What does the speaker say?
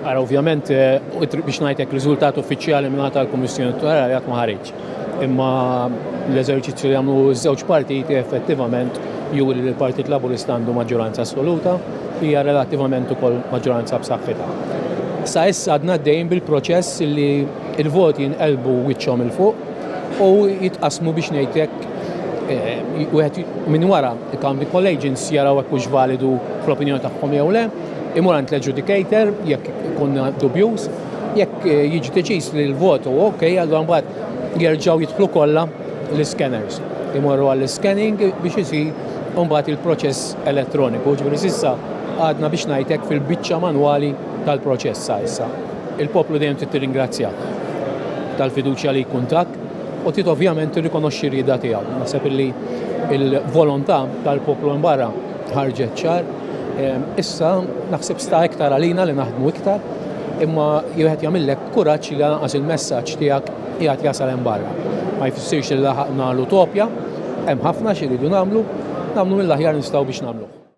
Ara ovvjament biex ngħidlek riżultat uffiċjali mingħata tal-Kummissjoni Elettorali qatt ma ħareġ. Imma l-eżerċizzju li għamlu ż-żewġ partiti effettivament juri li l-Partit Laburista għandu maġġoranza assoluta hija relattivament ukoll maġġoranza b'saħħitha. Sa issa għadna dejjem bil-proċess li l-voti jinqelbu wiċċhom il fuq u jitqasmu biex ngħidlek wieħed minn wara il-County Collegians jaraw hekk hux validu fl-opinjoni tagħhom jew le, imur għand l-adjudicator jekk ikun dubjuż, jekk jiġi deċiż li l-votu okej, allura mbagħad jerġgħu jidħlu kollha l-scanners. Imorru għall-scanning biex isir mbagħad il-proċess elettroniku. Ġifieri s'issa għadna biex ngħidlek fil-biċċa manwali tal-proċess sa issa. Il-poplu dejjem trid tirringrazzjah tal-fiduċja li jkuntak u trid ovvjament tirrikonoxxi r-rieda tiegħu. Naħseb li l-volontà tal-poplu barra ħarġet ċar. Issa naħseb sta iktar għalina li naħdmu iktar, imma wieħed jagħmilek kuraġġ li lanqas il-messaġġ tiegħek qiegħed jasal hemm barra. Ma jfissirx li laħaqna l-utopja, hemm ħafna xi jridu nagħmlu mill-aħjar nistgħu biex nagħmluh.